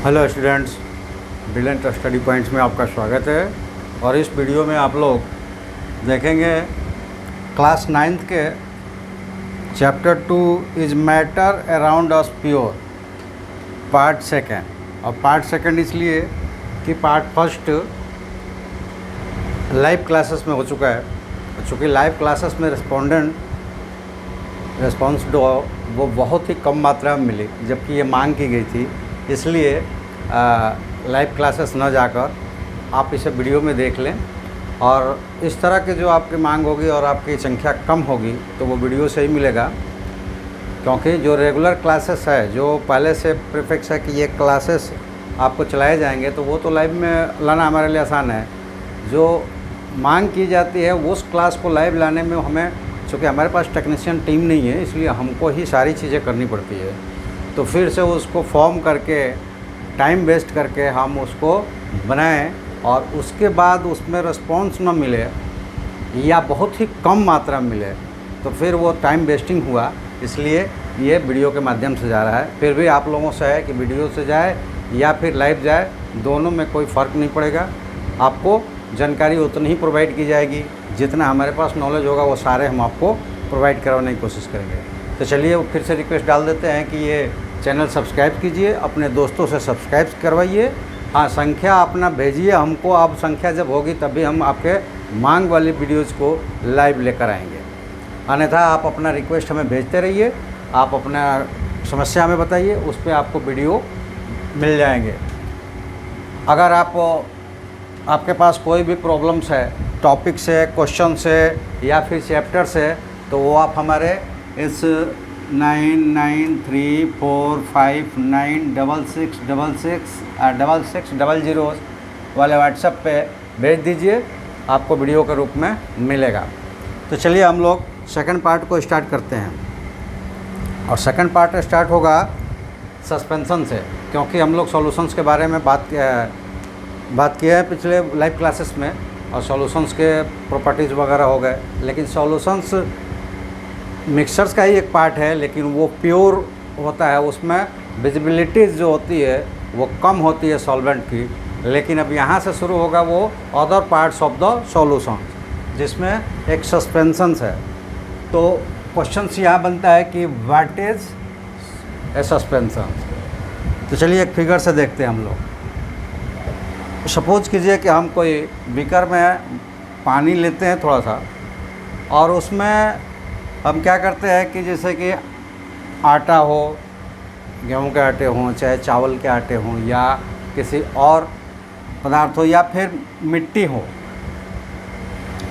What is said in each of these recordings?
Hello students, brilliant study points में आपका स्वागत है। और इस वीडियो में आप लोग देखेंगे क्लास 9th के chapter 2 is matter around us pure part second. और पार्ट सेकेंड इसलिए कि पार्ट फर्स्ट लाइव क्लासेस में हो चुका है। चूँकि लाइव क्लासेस में रिस्पॉन्स वो बहुत ही कम मात्रा में मिली, जबकि ये मांग की गई थी। इसलिए लाइव क्लासेस न जाकर आप इसे वीडियो में देख लें, और इस तरह की जो आपकी मांग होगी और आपकी संख्या कम होगी तो वो वीडियो से ही मिलेगा। क्योंकि जो रेगुलर क्लासेस है, जो पहले से प्रीफिक्स है कि ये क्लासेस आपको चलाए जाएंगे, तो वो तो लाइव में लाना हमारे लिए आसान है। जो मांग की जाती है उस क्लास को लाइव लाने में हमें, चूँकि हमारे पास टेक्नीशियन टीम नहीं है, इसलिए हमको ही सारी चीज़ें करनी पड़ती है। तो फिर से उसको फॉर्म करके टाइम वेस्ट करके हम उसको बनाएं, और उसके बाद उसमें रिस्पॉन्स न मिले या बहुत ही कम मात्रा में मिले तो फिर वो टाइम वेस्टिंग हुआ। इसलिए ये वीडियो के माध्यम से जा रहा है। फिर भी आप लोगों से है कि वीडियो से जाए या फिर लाइव जाए, दोनों में कोई फ़र्क नहीं पड़ेगा। आपको जानकारी उतनी ही प्रोवाइड की जाएगी, जितना हमारे पास नॉलेज होगा वो सारे हम आपको प्रोवाइड करवाने की कोशिश करेंगे। तो चलिए फिर से रिक्वेस्ट डाल देते हैं कि ये चैनल सब्सक्राइब कीजिए, अपने दोस्तों से सब्सक्राइब करवाइए। हाँ, संख्या अपना भेजिए हमको। अब संख्या जब होगी तभी हम आपके मांग वाली वीडियोज़ को लाइव लेकर आएंगे। अन्यथा आप अपना रिक्वेस्ट हमें भेजते रहिए, आप अपना समस्या हमें बताइए, उस पर आपको वीडियो मिल जाएंगे। अगर आपके पास कोई भी प्रॉब्लम्स है, टॉपिक से, क्वेश्चन से या फिर चैप्टर से, तो वो आप हमारे इस 993459666600 वाले व्हाट्सएप पे भेज दीजिए, आपको वीडियो के रूप में मिलेगा। तो चलिए हम लोग सेकंड पार्ट को स्टार्ट करते हैं। और सेकंड पार्ट स्टार्ट होगा सस्पेंशन से, क्योंकि हम लोग सॉल्यूशंस के बारे में बात किए हैं पिछले लाइव क्लासेस में, और सॉल्यूशंस के प्रॉपर्टीज़ वगैरह हो गए। लेकिन सॉल्यूशंस मिक्सचर्स का ही एक पार्ट है, लेकिन वो प्योर होता है, उसमें विजिबिलिटीज़ जो होती है वो कम होती है सॉल्वेंट की। लेकिन अब यहाँ से शुरू होगा वो other parts of the solution, जिसमें एक सस्पेंशंस है। तो क्वेश्चंस यहाँ बनता है कि व्हाट इज़ ए सस्पेंशन। तो चलिए एक फिगर से देखते हैं हम लोग। सपोज कीजिए कि हम कोई बीकर में पानी लेते हैं थोड़ा सा, और उसमें हम क्या करते हैं कि जैसे कि आटा हो, गेहूं के आटे हों, चाहे चावल के आटे हों, या किसी और पदार्थ हो, या फिर मिट्टी हो,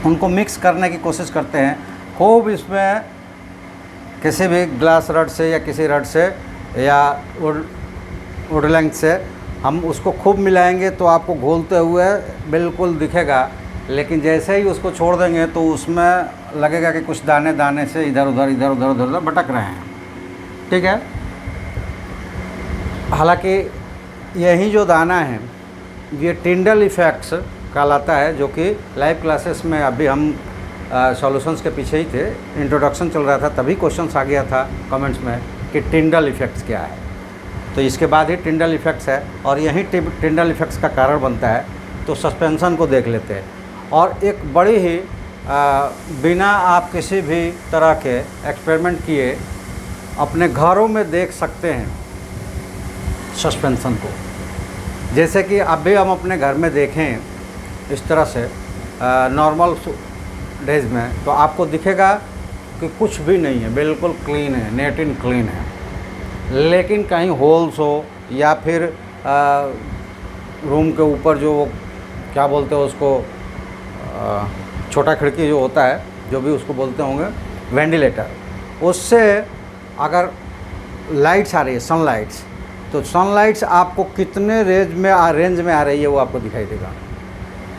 उनको मिक्स करने की कोशिश करते हैं खूब। इसमें किसी भी ग्लास रड से या किसी रड से या वुड लेंथ से हम उसको खूब मिलाएंगे तो आपको घोलते हुए बिल्कुल दिखेगा। लेकिन जैसे ही उसको छोड़ देंगे तो उसमें लगेगा कि कुछ दाने दाने से इधर उधर भटक रहे हैं। ठीक है। हालांकि यही जो दाना है ये टिंडल इफ़ेक्ट्स कहलाता है, जो कि लाइव क्लासेस में अभी हम सॉल्यूशंस के पीछे ही थे, इंट्रोडक्शन चल रहा था, तभी क्वेश्चंस आ गया था कमेंट्स में कि टिंडल इफ़ेक्ट्स क्या है। तो इसके बाद ही टिंडल इफ़ेक्ट्स है, और यही टिंडल इफ़ेक्ट्स का कारण बनता है। तो सस्पेंशन को देख लेते हैं, और एक बड़ी ही बिना आप किसी भी तरह के एक्सपेरिमेंट किए अपने घरों में देख सकते हैं सस्पेंशन को। जैसे कि अभी हम अपने घर में देखें इस तरह से नॉर्मल डेज में, तो आपको दिखेगा कि कुछ भी नहीं है, बिल्कुल क्लीन है, नेट एंड क्लीन है। लेकिन कहीं होल्स हो, या फिर रूम के ऊपर जो वो क्या बोलते हैं उसको, छोटा खिड़की जो होता है, जो भी उसको बोलते होंगे, वेंटिलेटर, उससे अगर लाइट्स आ रही है, सनलाइट्स, तो सनलाइट्स आपको कितने रेंज में आ रही है वो आपको दिखाई देगा।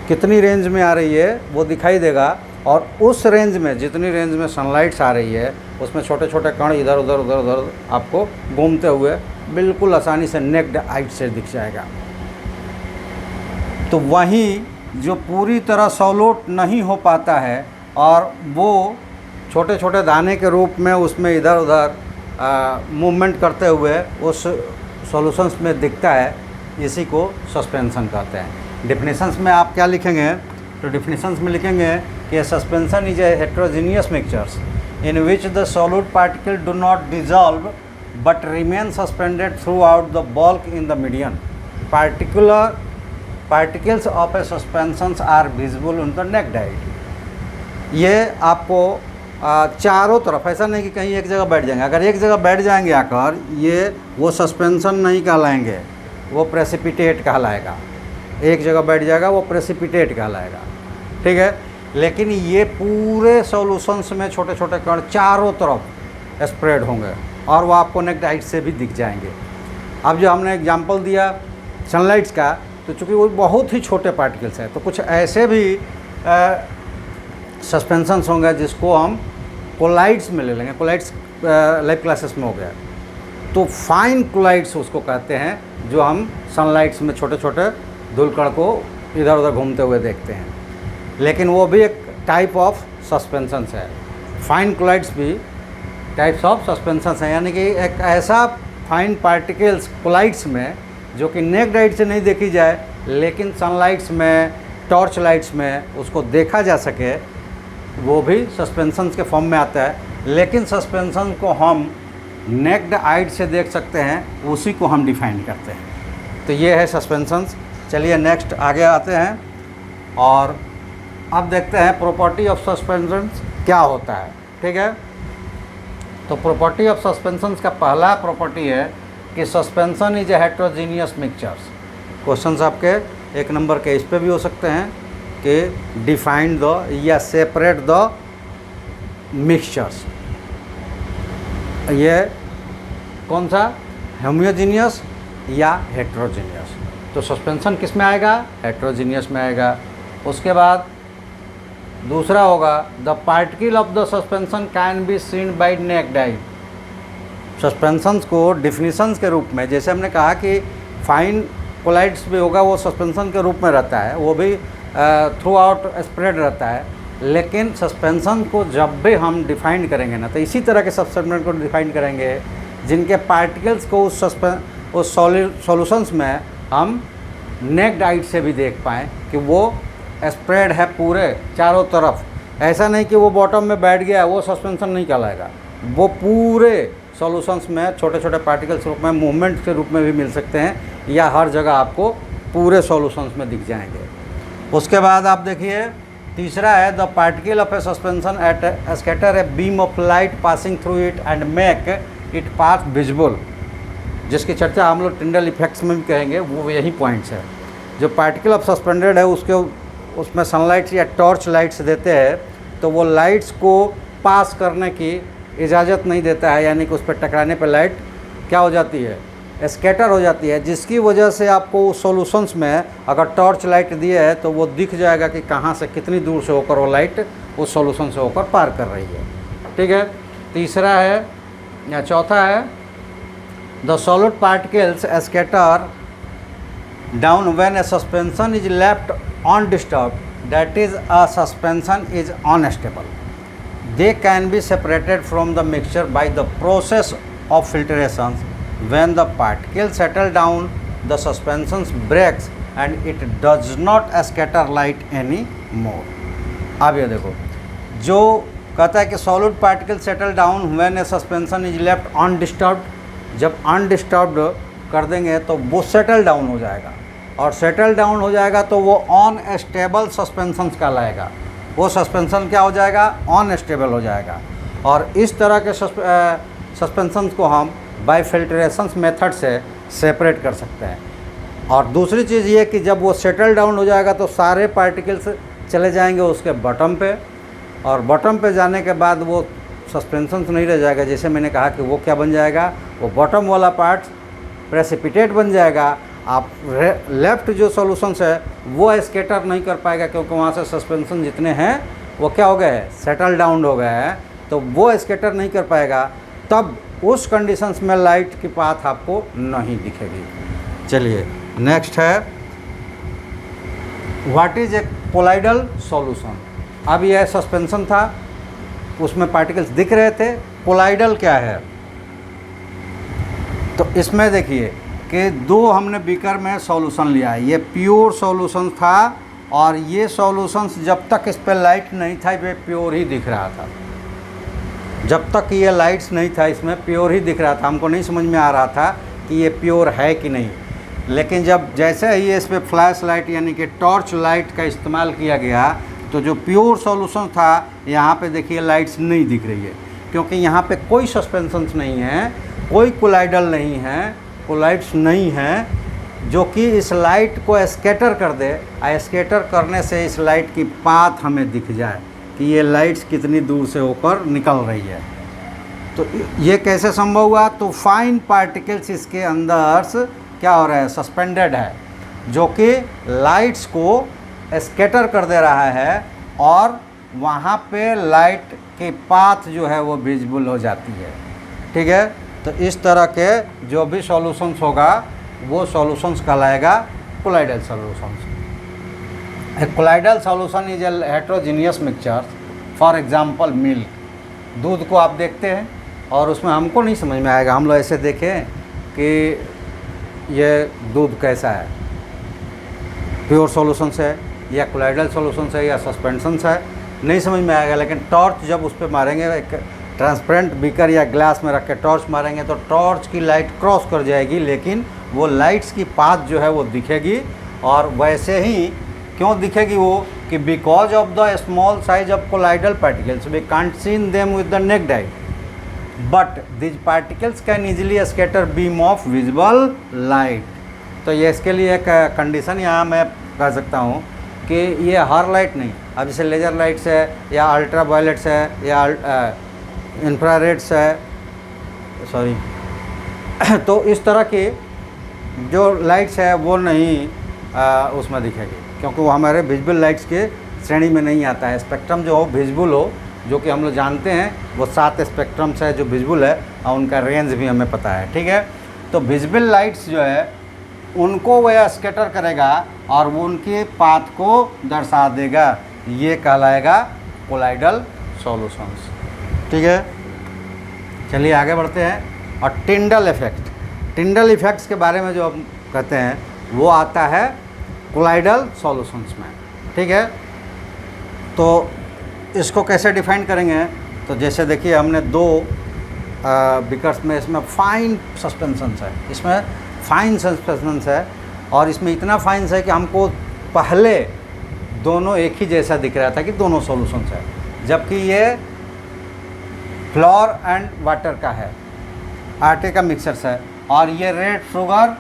कितनी रेंज में आ रही है वो दिखाई देगा, और उस रेंज में, जितनी रेंज में सनलाइट्स आ रही है, उसमें छोटे छोटे कण इधर उधर आपको घूमते हुए बिल्कुल आसानी से नेक्ड आइट से दिख जाएगा। तो वहीं जो पूरी तरह सॉल्यूट नहीं हो पाता है, और वो छोटे छोटे दाने के रूप में उसमें इधर उधर मूवमेंट करते हुए उस सॉल्यूशंस में दिखता है, इसी को सस्पेंशन कहते हैं। डिफिनेशंस में आप क्या लिखेंगे, तो डिफिनेशंस में लिखेंगे कि suspension is a heterogeneous mixtures in which the solid particle do not dissolve but remain suspended throughout the bulk in the medium. Particles of a suspensions are visible on the naked height. ये आपको चारों तरफ, ऐसा नहीं कि कहीं एक जगह बैठ जाएंगे, अगर एक जगह बैठ जाएंगे आकर ये वो सस्पेंशन नहीं कहलाएंगे, वो प्रेसिपिटेट कहलाएगा। एक जगह बैठ जाएगा वो प्रेसिपिटेट कहलाएगा, ठीक है। लेकिन ये पूरे सॉल्यूशंस में छोटे छोटे कण चारों तरफ स्प्रेड होंगे और वो आपको नेक्ड हाइट से भी दिख जाएंगे। अब जो हमने एग्जांपल दिया सनलाइट्स का, तो चूँकि वो बहुत ही छोटे पार्टिकल्स हैं, तो कुछ ऐसे भी सस्पेंशंस होंगे जिसको हम कोलाइड्स में ले लेंगे। कोलाइड्स लैब क्लासेस में हो गया, तो फाइन कोलाइड्स उसको कहते हैं, जो हम सनलाइट्स में छोटे छोटे धूलकण को इधर उधर घूमते हुए देखते हैं। लेकिन वो भी एक टाइप ऑफ सस्पेंशंस है। फाइन कोलाइड्स भी टाइप्स ऑफ सस्पेंशंस हैं, यानी कि एक ऐसा फाइन पार्टिकल्स कोलाइड्स में जो कि नेक्ड हाइट से नहीं देखी जाए, लेकिन सनलाइट्स में, टॉर्च लाइट्स में उसको देखा जा सके, वो भी सस्पेंशंस के फॉर्म में आता है। लेकिन सस्पेंशन को हम नेक्ड हाइट से देख सकते हैं, उसी को हम डिफाइन करते हैं। तो ये है सस्पेंशंस। चलिए नेक्स्ट आगे आते हैं और अब देखते हैं प्रॉपर्टी ऑफ सस्पेंशंस क्या होता है, ठीक है। तो प्रॉपर्टी ऑफ सस्पेंशंस का पहला प्रॉपर्टी है कि suspension is a heterogeneous mixtures. Questions आपके 1 नंबर के इस पे भी हो सकते हैं कि डिफाइन द या सेपरेट द मिक्सचर्स। ये कौन सा, होमोजेनियस या हेट्रोजीनियस। तो सस्पेंशन किस में आएगा, हेट्रोजीनियस में आएगा। उसके बाद दूसरा होगा the particle of the suspension can be seen by naked eye. Suspensions को डिफिनीशंस के रूप में, जैसे हमने कहा कि फाइन कोलाइड्स भी होगा, वो सस्पेंशन के रूप में रहता है, वो भी थ्रू आउट स्प्रेड रहता है। लेकिन सस्पेंशन को जब भी हम डिफाइन करेंगे ना, तो इसी तरह के सस्पेंशन को डिफाइन करेंगे जिनके पार्टिकल्स को उस सॉल्यूशंस में हम नेक्ड हाइट से भी देख पाएँ कि वो स्प्रेड है पूरे चारों तरफ। ऐसा नहीं कि वो बॉटम में बैठ गया, वो सस्पेंशन नहीं कहलाएगा। वो पूरे सॉल्यूशंस में छोटे छोटे पार्टिकल्स रूप में, मूवमेंट के रूप में भी मिल सकते हैं, या हर जगह आपको पूरे सॉल्यूशंस में दिख जाएंगे। उसके बाद आप देखिए तीसरा है the particle of a suspension at scatter a beam of light passing through it and make it path visible, जिसकी चर्चा हम लोग टिंडल इफेक्ट्स में भी कहेंगे। वो यही पॉइंट्स है। जो पार्टिकल ऑफ सस्पेंडेड है उसमें सनलाइट्स या टॉर्च लाइट्स देते हैं, तो वो लाइट्स को पास करने की इजाज़त नहीं देता है, यानी कि उस पर टकराने पर लाइट क्या हो जाती है, स्कैटर हो जाती है, जिसकी वजह से आपको उस सॉल्यूशंस में अगर टॉर्च लाइट दिए है तो वो दिख जाएगा कि कहाँ से कितनी दूर से होकर वो लाइट उस सॉल्यूशन से होकर पार कर रही है, ठीक है। तीसरा है या चौथा है the solid particles scatter down when A suspension is left undisturbed, that is a suspension is unstable. They can be separated from the mixture by the process of filtration. When the particles settle down, the suspension breaks and it does not scatter light anymore. अब ये देखो, जो कहता है कि solid particle settle down when A suspension is left undisturbed, जब undisturbed कर देंगे तो वो सेटल डाउन हो जाएगा, और सेटल डाउन हो जाएगा तो वो अनस्टेबल सस्पेंशन कहलाएगा। वो सस्पेंशन क्या हो जाएगा, अनस्टेबल हो जाएगा। और इस तरह के सस्पेंशन को हम बाय फिल्ट्रेशन मेथड से सेपरेट कर सकते हैं। और दूसरी चीज़ ये कि जब वो सेटल डाउन हो जाएगा तो सारे पार्टिकल्स चले जाएंगे उसके बॉटम पे, और बॉटम पे जाने के बाद वो सस्पेंशन नहीं रह जाएगा। जैसे मैंने कहा कि वो क्या बन जाएगा, वो बॉटम वाला पार्ट प्रेसिपिटेट बन जाएगा। आप लेफ़्ट जो सॉल्यूशंस है वो स्कैटर नहीं कर पाएगा, क्योंकि वहाँ से सस्पेंशन जितने हैं वो क्या हो गए, सेटल डाउन हो गए हैं, तो वो स्कैटर नहीं कर पाएगा। तब उस कंडीशंस में लाइट की पाथ आपको नहीं दिखेगी। चलिए नेक्स्ट है what is a colloidal solution. अब यह सस्पेंशन था, उसमें पार्टिकल्स दिख रहे थे। कोलाइडल क्या है, तो इसमें देखिए कि दो हमने बीकर में सॉल्यूशन लिया है, ये प्योर सॉल्यूशन था और ये सॉल्यूशंस जब तक इस पर लाइट नहीं था ये प्योर ही दिख रहा था। जब तक ये लाइट्स नहीं था इसमें प्योर ही दिख रहा था, हमको नहीं समझ में आ रहा था कि ये प्योर है कि नहीं। लेकिन जब जैसे ही इस पर फ्लैश लाइट यानी कि टॉर्च लाइट का इस्तेमाल किया गया तो जो प्योर सॉल्यूशन था यहाँ पे देखिए लाइट्स नहीं दिख रही है, क्योंकि यहाँ पे कोई सस्पेंशंस नहीं है, कोई कोलाइडल नहीं है, कोलाइड्स नहीं है जो कि इस लाइट को स्कैटर कर दे। स्कैटर करने से इस लाइट की पाथ हमें दिख जाए कि ये लाइट्स कितनी दूर से होकर निकल रही है। तो ये कैसे संभव हुआ? तो फाइन पार्टिकल्स इसके अंदर क्या हो रहा है, सस्पेंडेड है, जो कि लाइट्स को स्कैटर कर दे रहा है और वहाँ पे लाइट की पाथ जो है वो विजिबल हो जाती है। ठीक है, तो इस तरह के जो भी सॉल्यूशंस होगा वो सॉल्यूशंस कहलाएगा colloidal solutions. A colloidal solution is a heterogeneous mixture, for example milk. दूध को आप देखते हैं और उसमें हमको नहीं समझ में आएगा, हम लोग ऐसे देखें कि ये दूध कैसा है, प्योर सॉल्यूशंस है या कोलाइडल सॉल्यूशंस है या सस्पेंशंस है, नहीं समझ में आएगा। लेकिन टॉर्च जब उस पर मारेंगे, एक ट्रांसपेरेंट बीकर या ग्लास में रख के टॉर्च मारेंगे तो टॉर्च की लाइट क्रॉस कर जाएगी, लेकिन वो लाइट्स की पाथ जो है वो दिखेगी। और वैसे ही क्यों दिखेगी वो कि because of the small size of colloidal particles we can't seen them with the naked eye, but these particles can easily scatter beam of visible light. तो ये इसके लिए एक कंडीशन यहाँ मैं कह सकता हूँ कि ये हर लाइट नहीं, अब जैसे लेज़र लाइट्स है या अल्ट्रा वायलेट्स है या इंफ्रारेड्स है, सॉरी तो इस तरह की जो लाइट्स है वो नहीं उसमें दिखेगी, क्योंकि वो हमारे विजिबल लाइट्स के श्रेणी में नहीं आता है। स्पेक्ट्रम जो हो विजिबल हो, जो कि हम लोग जानते हैं वो 7 स्पेक्ट्रम्स है जो विजिबल है और उनका रेंज भी हमें पता है। ठीक है, तो विजिबल लाइट्स जो है उनको वह स्कैटर करेगा और वो उनके पाथ को दर्शा देगा, ये कहलाएगा कोलाइडल सॉल्यूशंस। ठीक है, चलिए आगे बढ़ते हैं। और टिंडल इफेक्ट, टिंडल इफेक्ट्स के बारे में जो हम कहते हैं वो आता है कोलाइडल सॉल्यूशंस में। ठीक है, तो इसको कैसे डिफाइन करेंगे? तो जैसे देखिए हमने 2 बिकर्स में इसमें फाइन सस्पेंशंस है, इसमें फाइन सस्पेंशंस है और इसमें इतना फाइन है कि हमको पहले दोनों एक ही जैसा दिख रहा था कि दोनों सॉल्यूशंस है, जबकि ये फ्लोर एंड वाटर का है, आटे का मिक्सचर्स है, और ये रेड शुगर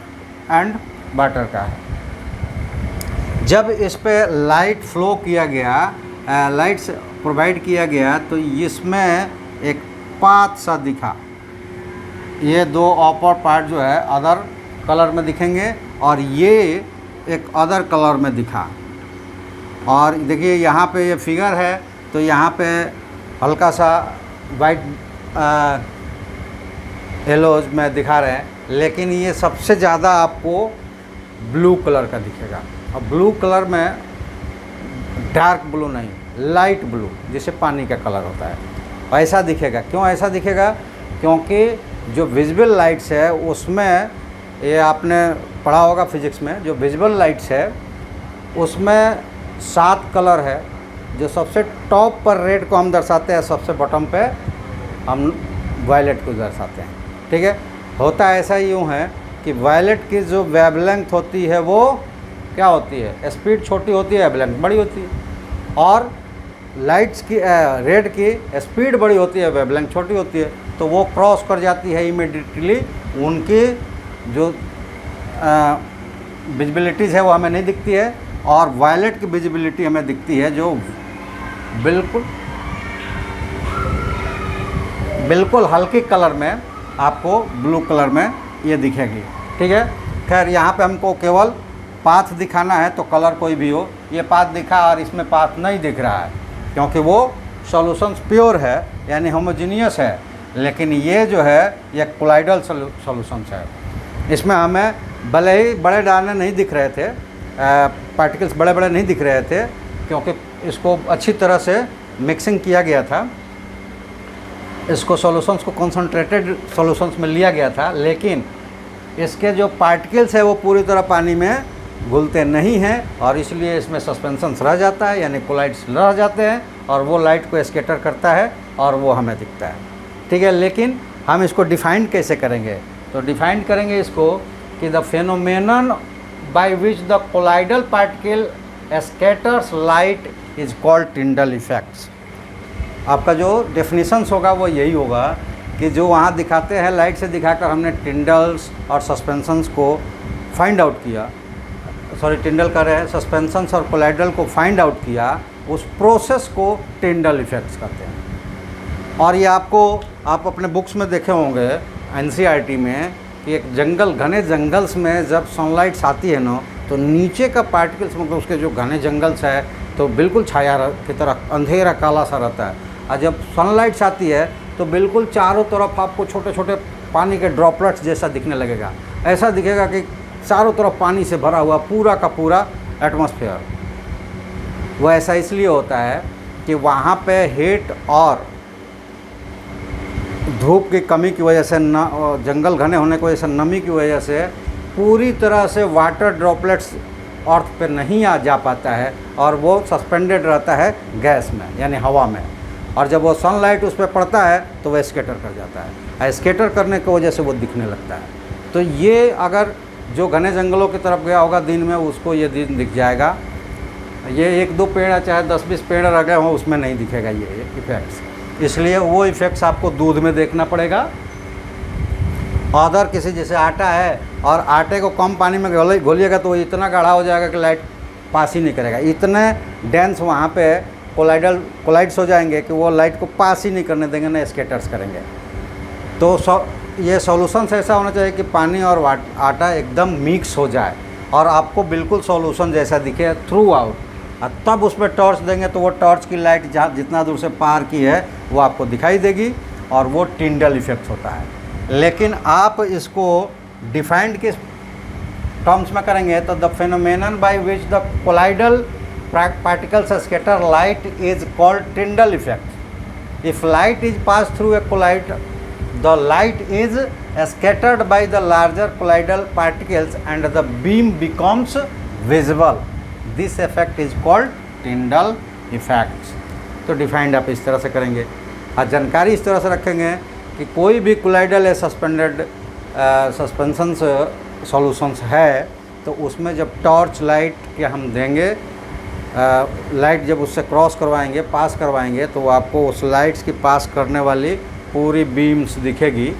एंड वाटर का है। जब इस पे लाइट फ्लो किया गया, लाइट्स प्रोवाइड किया गया, तो इसमें एक पाथ सा दिखा, ये 2 अपर पार्ट जो है अदर कलर में दिखेंगे और ये एक अदर कलर में दिखा। और देखिए यहाँ पे ये फिगर है तो यहाँ पे हल्का सा वाइट येलोज में दिखा रहे हैं, लेकिन ये सबसे ज़्यादा आपको ब्लू कलर का दिखेगा। और ब्लू कलर में डार्क ब्लू नहीं, लाइट ब्लू, जैसे पानी का कलर होता है, ऐसा दिखेगा। क्यों ऐसा दिखेगा? क्योंकि जो विजिबल लाइट्स है उसमें, ये आपने पढ़ा होगा फिजिक्स में, जो विजिबल लाइट्स है उसमें 7 कलर है। जो सबसे टॉप पर रेड को हम दर्शाते हैं, सबसे बॉटम पे हम वायलेट को दर्शाते हैं। ठीक है, होता ऐसा यूँ है कि वायलेट की जो वेवलेंथ होती है वो क्या होती है, स्पीड छोटी होती है, वेवलेंथ बड़ी होती है, और लाइट्स की रेड की स्पीड बड़ी होती है, वेवलेंथ छोटी होती है, तो वो क्रॉस कर जाती है इमीडिएटली, उनकी जो विजिबिलिटीज़ है वो हमें नहीं दिखती है, और वायलेट की विजिबिलिटी हमें दिखती है जो बिल्कुल हल्की कलर में, आपको ब्लू कलर में ये दिखेगी। ठीक है, खैर यहाँ पे हमको केवल पाथ दिखाना है, तो कलर कोई भी हो, ये पाथ दिखा और इसमें पाथ नहीं दिख रहा है क्योंकि वो सॉल्यूशंस प्योर है यानी होमोजीनियस है, लेकिन ये जो है ये कोलाइडल सॉल्यूशंस है। इसमें हमें भले ही बड़े दाने नहीं दिख रहे थे, पार्टिकल्स बड़े बड़े नहीं दिख रहे थे, क्योंकि इसको अच्छी तरह से मिक्सिंग किया गया था, इसको सॉल्यूशंस को कंसंट्रेटेड सॉल्यूशंस में लिया गया था, लेकिन इसके जो पार्टिकल्स है वो पूरी तरह पानी में घुलते नहीं हैं और इसलिए इसमें सस्पेंशन रह जाता है, यानी कोलाइड्स रह जाते हैं और वो लाइट को स्कैटर करता है और वो हमें दिखता है। ठीक है, लेकिन हम इसको डिफाइन कैसे करेंगे? तो डिफाइन करेंगे इसको कि the phenomenon by which the colloidal particle scatters light is called टिंडल effects. आपका जो डेफिनेशंस होगा वो यही होगा कि जो वहाँ दिखाते हैं लाइट से दिखाकर हमने टिंडल्स और सस्पेंशंस को फाइंड आउट किया, टिंडल कर रहे हैं, सस्पेंशंस और कोलाइडल को फाइंड आउट किया, उस प्रोसेस को टिंडल इफेक्ट्स कहते हैं। और ये आप अपने बुक्स में देखे होंगे एनसीईआरटी में कि एक जंगल, घने जंगल्स में जब सनलाइट्स आती है ना तो नीचे का पार्टिकल्स, मतलब उसके जो घने जंगल्स है तो बिल्कुल छाया की तरह अंधेरा काला सा रहता है, और जब सनलाइट्स आती है तो बिल्कुल चारों तरफ आपको छोटे छोटे पानी के ड्रॉपलेट्स जैसा दिखने लगेगा। ऐसा दिखेगा कि चारों तरफ पानी से भरा हुआ पूरा का पूरा एटमॉस्फेयर। वो ऐसा इसलिए होता है कि वहाँ पे हीट और धूप की कमी की वजह से, जंगल घने होने की वजह से, नमी की वजह से पूरी तरह से वाटर ड्रॉपलेट्स अर्थ पे नहीं आ जा पाता है और वो सस्पेंडेड रहता है गैस में, यानी हवा में। और जब वो सनलाइट उस पर पड़ता है तो वह स्कैटर कर जाता है, स्कैटर करने की वजह से वो दिखने लगता है। तो ये अगर जो घने जंगलों की तरफ गया होगा दिन में, उसको ये दिन दिख जाएगा। ये 1-2 पेड़ चाहे 10-20 पेड़ रह गए हों उसमें नहीं दिखेगा ये इफ़ेक्ट्स। इसलिए वो इफ़ेक्ट्स आपको दूध में देखना पड़ेगा। अदर किसी, जैसे आटा है और आटे को कम पानी में घोलिएगा तो वो इतना गाढ़ा हो जाएगा कि लाइट पास ही नहीं करेगा। इतने डेंस वहाँ पे कोलाइड्स हो जाएंगे कि वो लाइट को पास ही नहीं करने देंगे, ना स्कैटर्स करेंगे। तो ये सॉल्यूशंस ऐसा होना चाहिए कि पानी और आटा एकदम मिक्स हो जाए और आपको बिल्कुल सॉल्यूशन जैसा दिखे थ्रू आउट, और तब उसमें टॉर्च देंगे तो वो टॉर्च की लाइट जहाँ जितना दूर से पार की है वो आपको दिखाई देगी और वो टिंडल इफेक्ट होता है। लेकिन आप इसको डिफाइंड किस टर्म्स में करेंगे तो the phenomenon by which the colloidal particles scatter light is called Tyndall effect. If light is pass through a colloid, the light is scattered by the larger colloidal particles and the beam becomes visible. This effect is called Tyndall effect. तो defined आप इस तरह से करेंगे और जानकारी इस तरह से रखेंगे कि कोई भी कोलाइडल या सस्पेंशन सॉल्यूशंस है तो उसमें जब टॉर्च लाइट के हम देंगे, लाइट जब उससे क्रॉस करवाएंगे, पास करवाएंगे, तो आपको उस लाइट्स की पास करने वाली पूरी बीम्स दिखेगी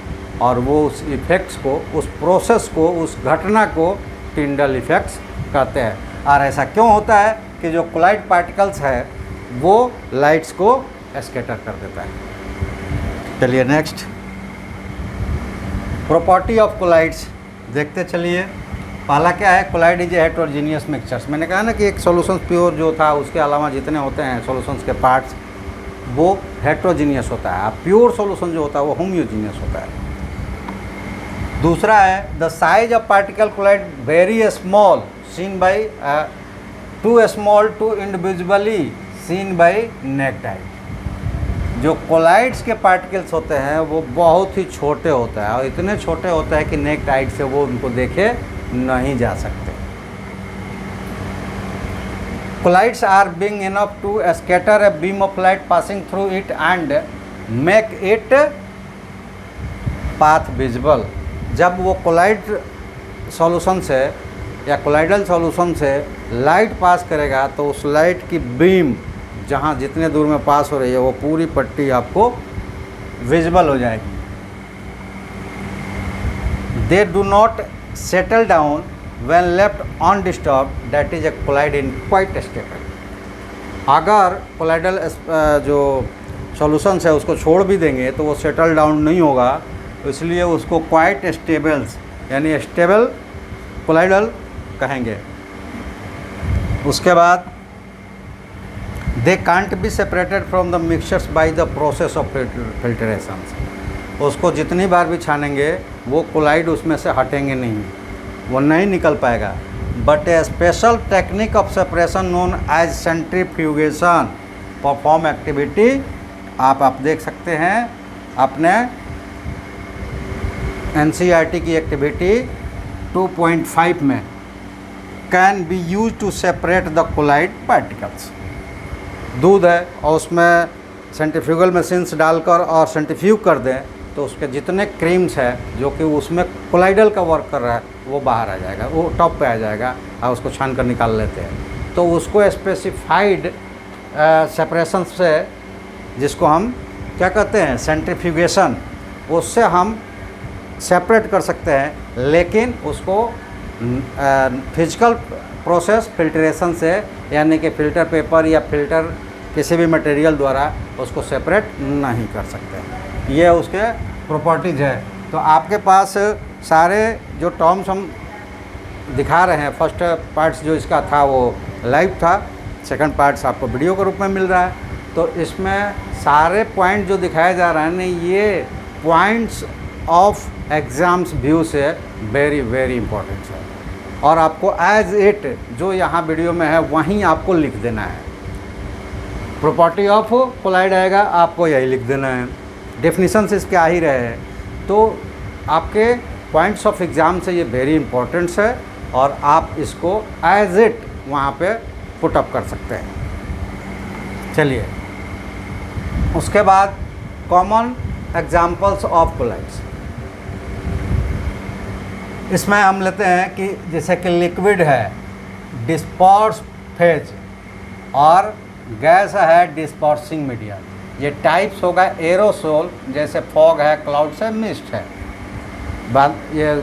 और वो उस इफ़ेक्ट्स को, उस प्रोसेस को, उस घटना को टिंडल इफ़ेक्ट्स कहते हैं। और ऐसा क्यों होता है कि जो कोलाइड पार्टिकल्स है वो लाइट्स को स्कैटर कर देता है। चलिए नेक्स्ट, प्रॉपर्टी ऑफ कोलाइड्स देखते चलिए। पहला क्या है, कोलाइड इज हेटेरोजेनियस मिक्सचर्स। मैंने कहा ना कि एक सॉल्यूशन प्योर जो था उसके अलावा जितने होते हैं सॉल्यूशंस के पार्ट्स वो हेट्रोजीनियस होता है। प्योर सॉल्यूशन जो होता है वो होम्योजीनियस होता है। दूसरा है the size of particle colloid very small seen by too small to individually seen by naked eye. जो कोलाइड्स के पार्टिकल्स होते हैं वो बहुत ही छोटे होते हैं और इतने छोटे होते हैं कि नेक्ड आई से वो उनको देखे नहीं जा सकते। Collides are being enough to scatter a beam of light passing through it and make it path visible। जब वो कोलाइड सॉल्यूशन से या कोलाइडल सॉल्यूशन से लाइट पास करेगा तो उस लाइट की बीम जहाँ जितने दूर में पास हो रही है वो पूरी पट्टी आपको विजिबल हो जाएगी। They do not settle down when left undisturbed, that is a collide in quite stable। अगर कोलाइडल जो सॉल्यूशंस है उसको छोड़ भी देंगे तो वो सेटल डाउन नहीं होगा, इसलिए उसको क्वाइट स्टेबल्स यानी स्टेबल कोलाइडल कहेंगे। उसके बाद they can't be separated from the mixtures by the process of filtration. उसको जितनी बार भी छानेंगे वो कोलाइड उसमें से हटेंगे नहीं, वो नहीं निकल पाएगा। But a special technique of separation known as centrifugation perform activity. आप देख सकते हैं अपने एनसीईआरटी की एक्टिविटी 2.5 में can be use to separate the colloid particles. दूध है और उसमें सेंट्रीफ्यूगल मशीन्स डालकर और सेंट्रीफ्यूग कर दें तो उसके जितने क्रीम्स है जो कि उसमें कोलाइडल का वर्क कर रहा है वो बाहर आ जाएगा, वो टॉप पे आ जाएगा और उसको छान कर निकाल लेते हैं। तो उसको स्पेसिफाइड सेपरेशन से, जिसको हम क्या कहते हैं सेंट्रीफ्यूगेशन, उससे हम सेपरेट कर सकते हैं। लेकिन उसको फिजिकल प्रोसेस फिल्ट्रेशन से, यानी कि फ़िल्टर पेपर या फिल्टर किसी भी मटेरियल द्वारा उसको सेपरेट नहीं कर सकते। ये उसके प्रॉपर्टीज़ है। तो आपके पास सारे जो टर्म्स हम दिखा रहे हैं, फर्स्ट पार्ट्स जो इसका था वो लाइव था, सेकंड पार्ट्स आपको वीडियो के रूप में मिल रहा है। तो इसमें सारे पॉइंट जो दिखाए जा रहे हैं ना, ये पॉइंट्स ऑफ एग्ज़ाम्स व्यू से वेरी वेरी इंपॉर्टेंट है और आपको एज इट जो यहाँ वीडियो में है वहीं आपको लिख देना है। प्रॉपर्टी ऑफ कोलाइड आएगा, आपको यही लिख देना है। डेफिनेशंस इसके आ ही रहे हैं। तो आपके पॉइंट्स ऑफ एग्ज़ाम से ये वेरी इंपॉर्टेंट्स है और आप इसको एज इट वहाँ पे पुट अप कर सकते हैं। चलिए, उसके बाद कॉमन एग्जाम्पल्स ऑफ कोलाइड्स। इसमें हम लेते हैं कि जैसे कि लिक्विड है डिस्पर्स फेज और गैस है डिस्पर्सिंग मीडिया। ये टाइप्स होगा एरोसोल, जैसे फॉग है, क्लाउड्स है, मिस्ट है। बाद ये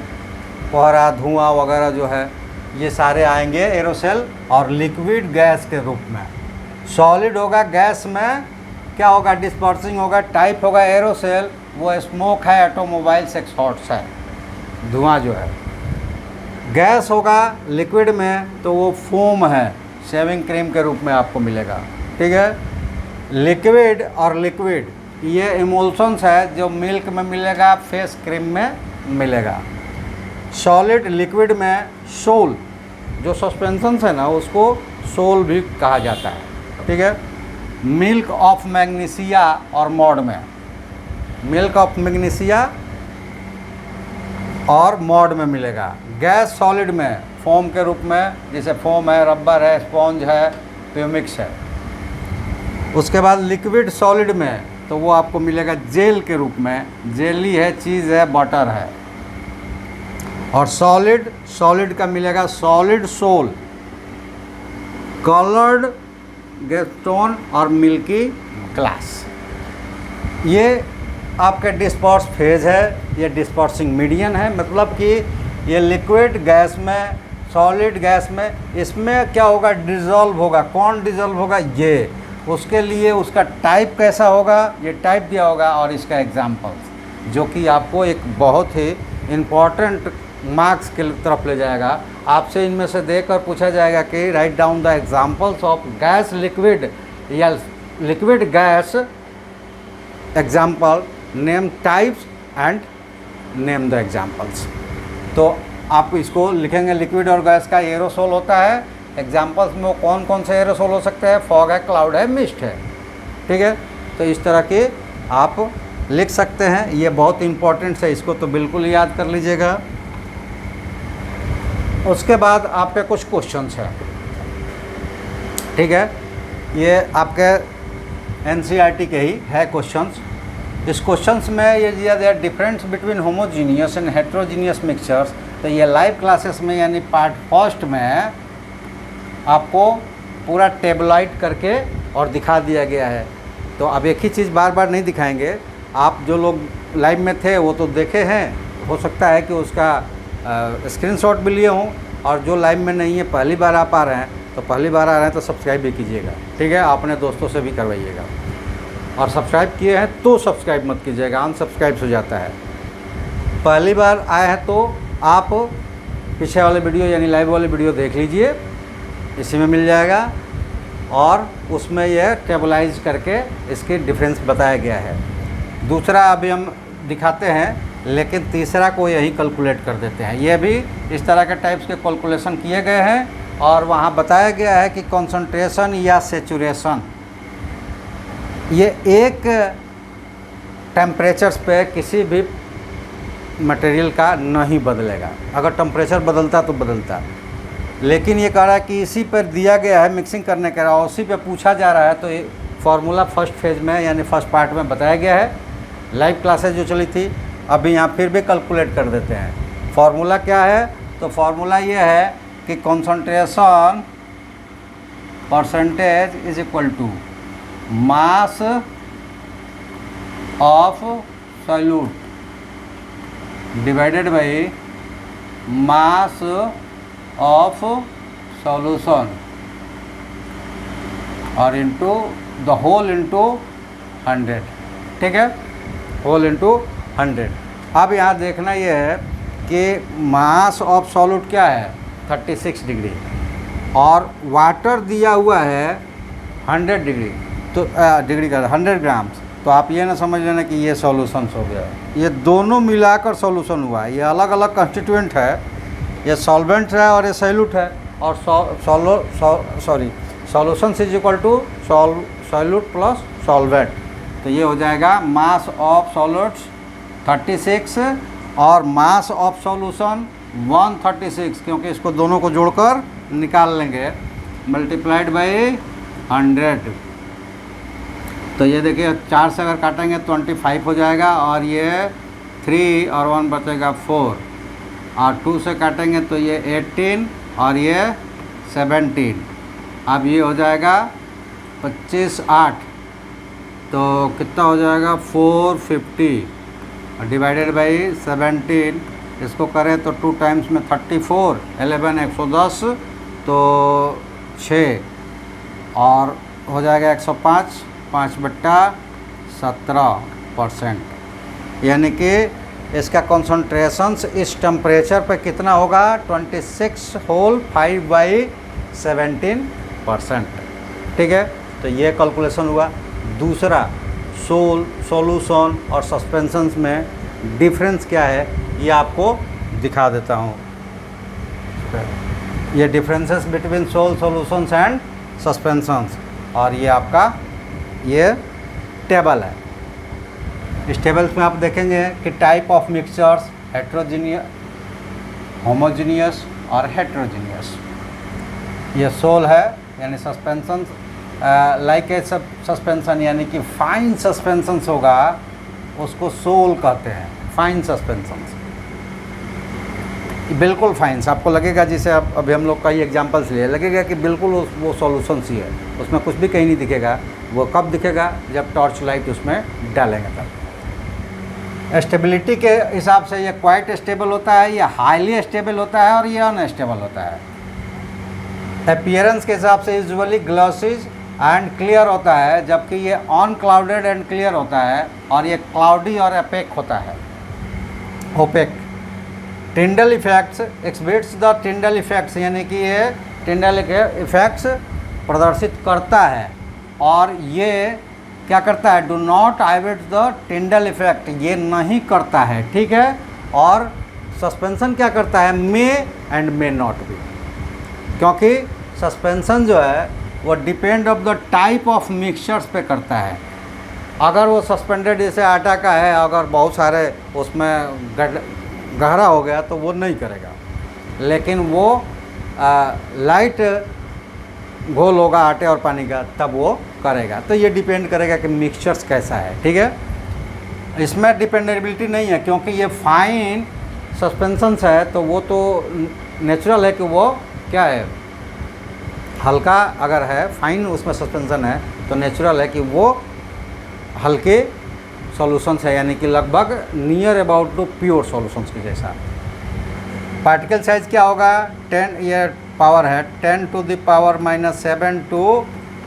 कोहरा धुआं वगैरह जो है ये सारे आएंगे एरोसोल और लिक्विड गैस के रूप में। सॉलिड होगा गैस में क्या होगा डिस्पर्सिंग होगा, टाइप होगा एरोसोल, वो स्मोक है, ऑटोमोबाइल्स एक्सहॉस्ट है, धुआं जो है। गैस होगा लिक्विड में तो वो फोम है, शेविंग क्रीम के रूप में आपको मिलेगा। ठीक है, लिक्विड और लिक्विड ये इमोल्शंस है जो मिल्क में मिलेगा, फेस क्रीम में मिलेगा। सॉलिड लिक्विड में सोल जो सस्पेंशंस है ना उसको सोल भी कहा जाता है। ठीक है, मिल्क ऑफ मैग्नीशिया और मॉड में, मिल्क ऑफ मैग्नीशिया और मॉड में मिलेगा। गैस सॉलिड में फोम के रूप में, जैसे फोम है, रबर है, स्पॉन्ज है, प्यूमिक्स है। उसके बाद लिक्विड सॉलिड में तो वो आपको मिलेगा जेल के रूप में, जेली है, चीज़ है, बटर है। और सॉलिड का मिलेगा सॉलिड सोल, कलर्ड गेस्टोन और मिल्की ग्लास। ये आपके डिस्पर्स फेज है, ये डिस्पर्सिंग मीडियम है। मतलब कि ये लिक्विड गैस में, सॉलिड गैस में, इसमें क्या होगा डिज़ोल्व होगा। कौन डिज़ोल्व होगा? ये। उसके लिए उसका टाइप कैसा होगा ये टाइप दिया होगा और इसका एग्जाम्पल जो कि आपको एक बहुत ही इम्पॉर्टेंट मार्क्स की तरफ ले जाएगा। आपसे इनमें से देखकर पूछा जाएगा कि write down the examples of gas liquid या liquid gas example, name types and name the examples. तो आप इसको लिखेंगे लिक्विड और गैस का एरोसोल होता है। एग्जाम्पल्स में वो कौन कौन से एरोसोल हो सकते हैं? फॉग है, क्लाउड है, मिस्ट है। ठीक है, तो इस तरह के आप लिख सकते हैं। ये बहुत इंपॉर्टेंट है, इसको तो बिल्कुल याद कर लीजिएगा। उसके बाद आपके कुछ क्वेश्चंस हैं। ठीक है, ये आपके NCERT के ही है क्वेश्चंस। इस क्वेश्चंस में ये दिया गया difference between homogeneous and heterogeneous mixtures. तो ये लाइव क्लासेस में यानी पार्ट फर्स्ट में आपको पूरा टेबलाइट करके और दिखा दिया गया है। तो अब एक ही चीज़ बार बार नहीं दिखाएंगे। आप जो लोग लाइव में थे वो तो देखे हैं, हो सकता है कि उसका स्क्रीनशॉट भी लिए हों, और जो लाइव में नहीं है पहली बार आप आ रहे हैं तो पहली बार आ रहे हैं तो सब्सक्राइब भी कीजिएगा। ठीक है, अपने दोस्तों से भी करवाइएगा। और सब्सक्राइब किए हैं तो सब्सक्राइब मत कीजिएगा, अनसब्सक्राइब हो जाता है। पहली बार आए हैं तो आप पीछे वाले वीडियो यानी लाइव वाले वीडियो देख लीजिए, इसी में मिल जाएगा। और उसमें यह टेबलाइज करके इसकी डिफरेंस बताया गया है। दूसरा अभी हम दिखाते हैं, लेकिन तीसरा को यही कैलकुलेट कर देते हैं। ये भी इस तरह के टाइप्स के कैलकुलेशन किए गए हैं और वहाँ बताया गया है कि कंसंट्रेशन या सेचुरेशन ये एक टेम्परेचर्स पे किसी भी मटेरियल का नहीं बदलेगा। अगर टेम्परेचर बदलता तो बदलता, लेकिन ये कह रहा है कि इसी पर दिया गया है मिक्सिंग करने का, और उसी पे पूछा जा रहा है। तो ये फार्मूला फर्स्ट फेज़ में यानी फर्स्ट पार्ट में बताया गया है। लाइव क्लासेज जो चली थी, अभी यहाँ फिर भी कैलकुलेट कर देते हैं। फार्मूला क्या है? तो फार्मूला ये है कि concentration percentage is equal to mass of solute divided by mass of solution और इनटू द होल इनटू 100। ठीक है, होल इनटू 100। अब यहाँ देखना ये है कि मास ऑफ सॉल्यूट क्या है 36 डिग्री, और वाटर दिया हुआ है 100 डिग्री, तो डिग्री का 100 ग्राम्स। तो आप ये ना समझ लेना कि ये सॉल्यूशंस हो गया, ये दोनों मिलाकर सॉल्यूशन हुआ है। ये अलग अलग कंस्टिट्यूएंट है, ये सॉल्वेंट है और ये सॉल्यूट है। और solution is equal to solute plus solvent. तो ये हो जाएगा मास ऑफ सॉल्यूट्स 36 और मास ऑफ सॉल्यूशन 136, क्योंकि इसको दोनों को जोड़कर निकाल लेंगे, मल्टीप्लाइड बाई 100। तो ये देखिए 4 से अगर काटेंगे 25 हो जाएगा, और ये 3 और 1 बचेगा 4, और 2 से काटेंगे तो ये 18 और ये 17। अब ये हो जाएगा 25 8, तो कितना हो जाएगा 450 डिवाइडेड बाई 17। इसको करें तो 2 टाइम्स में 34, 11 110, तो 6 और हो जाएगा 105, 5/17%। यानी कि इसका कॉन्सेंट्रेशंस इस टेम्परेचर पे कितना होगा 26 होल 5/17%। ठीक है, तो ये कैलकुलेशन हुआ। दूसरा, सॉल्यूशन और सस्पेंशंस में डिफरेंस क्या है ये आपको दिखा देता हूँ। ये differences between solutions and suspensions, और ये आपका ये टेबल है। इस टेबल्स में आप देखेंगे कि type of mixtures heterogeneous, homogeneous और हेट्रोजीनियस। ये सोल है यानी सस्पेंशन, लाइक ए सस्पेंशन यानी कि फाइन सस्पेंशंस होगा उसको सोल कहते हैं। फाइन सस्पेंशंस बिल्कुल फाइन्स आपको लगेगा, जिसे आप अभी हम लोग कई एग्जांपल्स लिए, लगेगा कि बिल्कुल वो सॉल्यूशंस ही है, उसमें कुछ भी कहीं नहीं दिखेगा। वो कब दिखेगा? जब टॉर्च लाइट उसमें डालेंगे तब। स्टेबिलिटी के हिसाब से ये क्वाइट स्टेबल होता है, ये हाईली स्टेबल होता है, और ये अनस्टेबल होता है। अपीयरेंस के हिसाब से यूजुअली ग्लॉसीज एंड क्लियर होता है, जबकि ये अनक्लाउडेड एंड क्लियर होता है, और ये क्लाउडी और अपेक होता है, opaque. Tyndall effects exhibits the Tyndall effects, यानी कि ये टिंडल इफेक्ट्स प्रदर्शित करता है, और ये क्या करता है? Do not exhibit the Tyndall effect, ये नहीं करता है। ठीक है, और सस्पेंशन क्या करता है? मे एंड मे नॉट बी, क्योंकि सस्पेंशन जो है वो depend of the type of mixtures पे करता है। अगर वो सस्पेंडेड जैसे आटा का है, अगर बहुत सारे उसमें गहरा हो गया तो वो नहीं करेगा, लेकिन वो लाइट घोल होगा आटे और पानी का तब वो करेगा। तो ये डिपेंड करेगा कि मिक्सचर्स कैसा है। ठीक है, इसमें डिपेंडेबिलिटी नहीं है, क्योंकि ये फाइन सस्पेंशंस है, तो वो तो नेचुरल है कि वो क्या है, हल्का अगर है, फाइन उसमें सस्पेंशन है, तो नेचुरल है कि वो हल्के सॉल्यूशंस है, यानी कि लगभग near about to pure solutions के जैसा। पार्टिकल साइज़ क्या होगा? 10, ये पावर है 10 to the power -7 to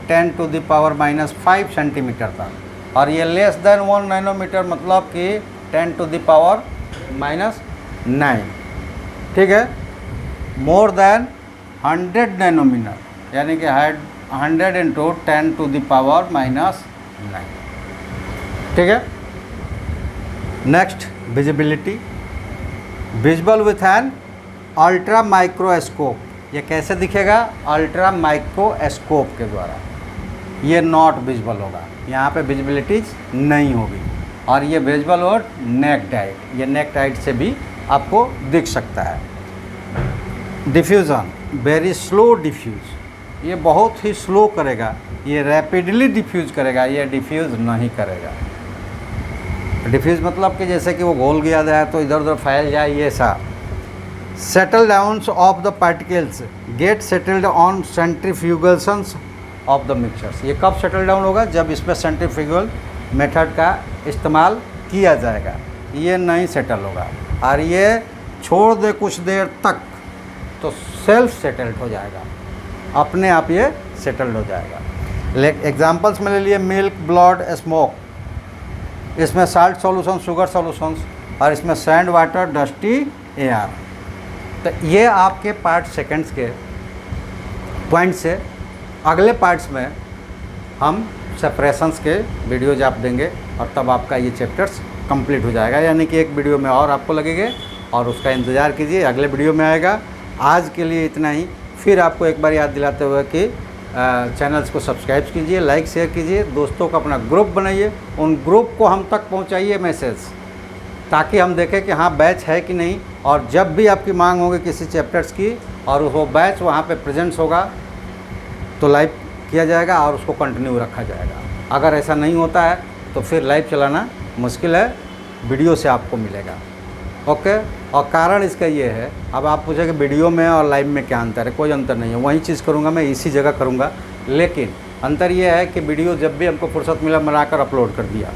10 to the power -5 centimetre तक, और ये लेस देन 1 नैनोमीटर, मतलब कि 10 टू द पावर -9। ठीक है, मोर देन 100 नैनोमीटर, यानी कि 100 इंटू 10 टू द पावर -9। ठीक है, next, visibility. Visible with an ultra microscope. ये कैसे दिखेगा? अल्ट्रा माइक्रोस्कोप के द्वारा। ये नॉट विजिबल होगा, यहाँ पे विजिबिलिटीज नहीं होगी। और ये विजुअल और नेक टाइट, ये नेक टाइट से भी आपको दिख सकता है। डिफ्यूज़न, वेरी स्लो डिफ्यूज़, ये बहुत ही स्लो करेगा, ये रैपिडली डिफ्यूज़ करेगा, ये डिफ्यूज़ नहीं करेगा। डिफ्यूज़ मतलब कि जैसे कि वो घोल गया जाए तो इधर उधर फैल जाए, ये सा। Settle downs of the particles get settled on centrifugals of the mixtures. ये कब सेटल डाउन होगा? जब इसमें सेंट्रीफ्यूगल मेथड का इस्तेमाल किया जाएगा, ये नहीं सेटल होगा। और ये छोड़ दे कुछ देर तक तो सेल्फ सेटल्ड हो जाएगा, अपने आप ये सेटल्ड हो जाएगा। एग्जांपल्स में ले लिए मिल्क, ब्लड, स्मोक, इसमें साल्ट सॉल्यूशन, शुगर सॉल्यूशंस, और इसमें सैंड, वाटर, डस्टी एयर। तो ये आपके पार्ट सेकंड्स के पॉइंट से अगले पार्ट्स में हम सेपरेशंस के वीडियोज आप देंगे और तब आपका ये चैप्टर्स कंप्लीट हो जाएगा, यानी कि एक वीडियो में और आपको लगेंगे और उसका इंतज़ार कीजिए, अगले वीडियो में आएगा। आज के लिए इतना ही। फिर आपको एक बार याद दिलाते हुए कि चैनल्स को सब्सक्राइब कीजिए, लाइक शेयर कीजिए, दोस्तों का अपना ग्रुप बनाइए, उन ग्रुप को हम तक पहुंचाइए मैसेज, ताकि हम देखें कि हाँ बैच है कि नहीं, और जब भी आपकी मांग होगी किसी चैप्टर्स की और वो बैच वहाँ पे प्रेजेंट्स होगा तो लाइव किया जाएगा और उसको कंटिन्यू रखा जाएगा। अगर ऐसा नहीं होता है तो फिर लाइव चलाना मुश्किल है, वीडियो से आपको मिलेगा। ओके, और कारण इसका ये है, अब आप पूछेंगे वीडियो में और लाइव में क्या अंतर है? कोई अंतर नहीं है, वही चीज़ करूँगा मैं, इसी जगह करूँगा, लेकिन अंतर ये है कि वीडियो जब भी हमको फुर्सत मिला बनाकर अपलोड कर दिया।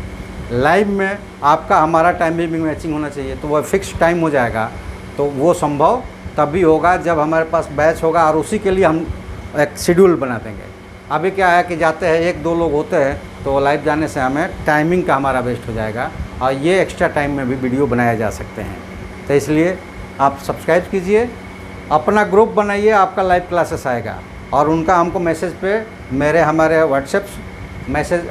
लाइव में आपका हमारा टाइम भी मैचिंग होना चाहिए, तो वह फिक्स टाइम हो जाएगा, तो वो संभव तभी होगा जब हमारे पास बैच होगा और उसी के लिए हम एक शेड्यूल बना देंगे। अभी क्या है कि जाते हैं 1-2 लोग होते हैं तो लाइव जाने से हमें टाइमिंग का हमारा वेस्ट हो जाएगा और ये एक्स्ट्रा टाइम में भी वीडियो बनाया जा सकते हैं। तो इसलिए आप सब्सक्राइब कीजिए, अपना ग्रुप बनाइए, आपका लाइव क्लासेस आएगा और उनका हमको मैसेज पे हमारे व्हाट्सएप मैसेज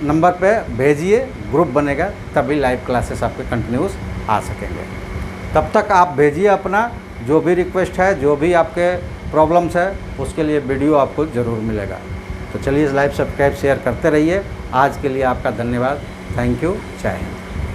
नंबर पे भेजिए, ग्रुप बनेगा, तभी लाइव क्लासेस आपके कंटिन्यूस आ सकेंगे। तब तक आप भेजिए अपना जो भी रिक्वेस्ट है, जो भी आपके प्रॉब्लम्स है, उसके लिए वीडियो आपको ज़रूर मिलेगा। तो चलिए लाइव सब्सक्राइब शेयर करते रहिए। आज के लिए आपका धन्यवाद। Thank you. जय हिंद।